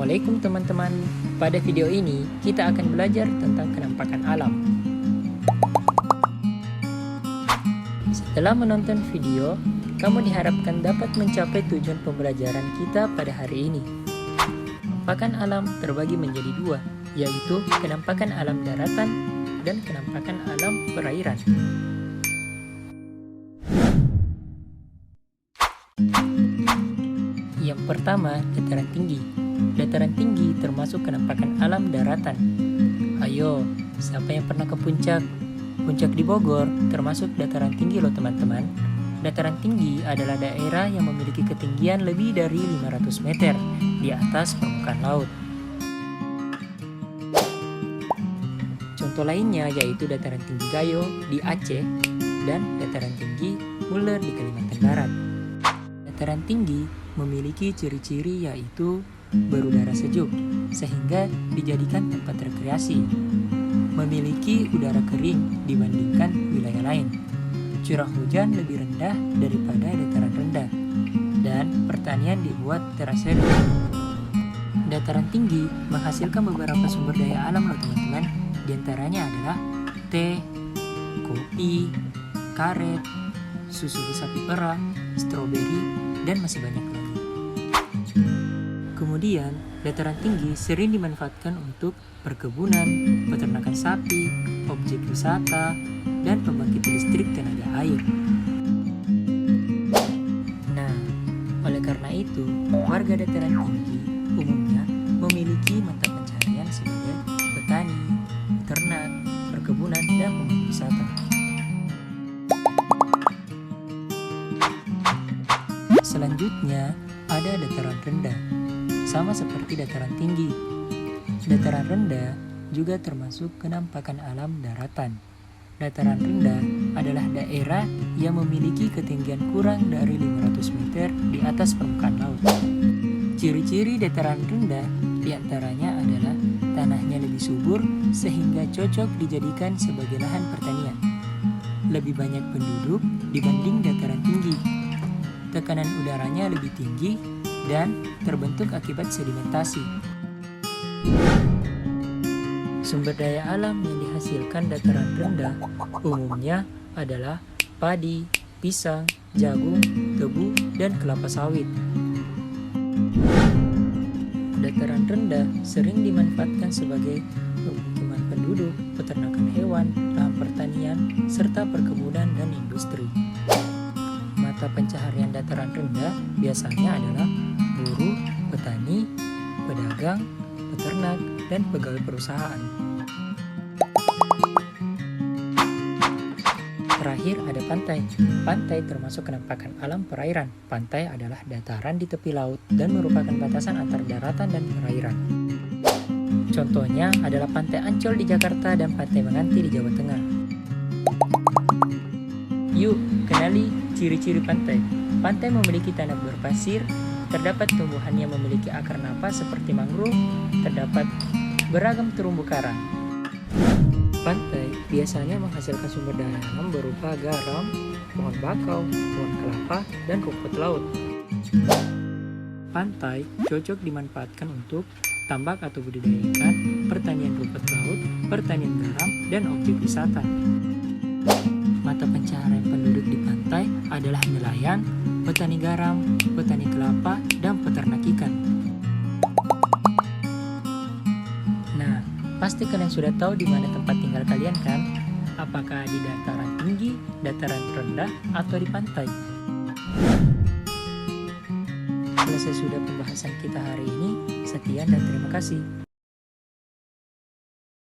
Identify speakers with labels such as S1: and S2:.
S1: Assalamualaikum teman-teman. Pada video ini kita akan belajar tentang kenampakan alam. Setelah menonton video, kamu diharapkan dapat mencapai tujuan pembelajaran kita pada hari ini. Kenampakan alam terbagi menjadi dua, yaitu kenampakan alam daratan dan kenampakan alam perairan. Yang pertama, dataran tinggi. Dataran tinggi termasuk kenampakan alam daratan. Ayo, siapa yang pernah ke puncak? Puncak di Bogor termasuk dataran tinggi loh teman-teman. Dataran tinggi adalah daerah yang memiliki ketinggian lebih dari 500 meter di atas permukaan laut. Contoh lainnya yaitu dataran tinggi Gayo di Aceh dan dataran tinggi Muller di Kalimantan Barat. Dataran tinggi memiliki ciri-ciri yaitu berudara sejuk, sehingga dijadikan tempat rekreasi. Memiliki udara kering dibandingkan wilayah lain. Curah hujan lebih rendah daripada dataran rendah, dan pertanian dibuat terasa. Dataran tinggi menghasilkan beberapa sumber daya alam loh teman-teman. Di antaranya adalah teh, kopi, karet, susu sapi perah, stroberi, dan masih banyak lagi. Kemudian, dataran tinggi sering dimanfaatkan untuk perkebunan, peternakan sapi, objek wisata, dan pembangkit listrik tenaga air. Nah, oleh karena itu, warga dataran tinggi umumnya memiliki mata pencaharian sebagai petani, peternak, perkebunan, dan pembangkit wisata. Selanjutnya, ada dataran rendah. Sama seperti dataran tinggi, dataran rendah juga termasuk kenampakan alam daratan. Dataran rendah adalah daerah yang memiliki ketinggian kurang dari 500 meter di atas permukaan laut. Ciri-ciri dataran rendah diantaranya adalah tanahnya lebih subur sehingga cocok dijadikan sebagai lahan pertanian. Lebih banyak penduduk dibanding dataran tinggi. Tekanan udaranya lebih tinggi dan terbentuk akibat sedimentasi. Sumber daya alam yang dihasilkan dataran rendah umumnya adalah padi, pisang, jagung, tebu, dan kelapa sawit. Dataran rendah sering dimanfaatkan sebagai pemukiman penduduk, peternakan hewan, lahan pertanian, serta perkebunan dan industri. Mata pencaharian dataran rendah biasanya adalah buruh, petani, pedagang, peternak, dan pegawai perusahaan. Terakhir ada pantai. Pantai termasuk kenampakan alam perairan. Pantai adalah dataran di tepi laut dan merupakan batasan antara daratan dan perairan. Contohnya adalah Pantai Ancol di Jakarta dan Pantai Menganti di Jawa Tengah. Yuk, kenali ciri-ciri pantai. Pantai memiliki tanah berpasir, terdapat tumbuhan yang memiliki akar napas seperti mangrove, terdapat beragam terumbu karang. Pantai biasanya menghasilkan sumber daya alam berupa garam, pohon bakau, pohon kelapa, dan rumput laut. Pantai cocok dimanfaatkan untuk tambak atau budidaya ikan, pertanian rumput laut, pertanian garam, dan objek wisata. Mata pencaharian penduduk di pantai adalah nelayan, petani garam, petani kelapa, dan peternak ikan. Nah, pasti kalian sudah tahu di mana tempat tinggal kalian kan? Apakah di dataran tinggi, dataran rendah, atau di pantai? Selesai sudah pembahasan kita hari ini. Sekian dan terima kasih.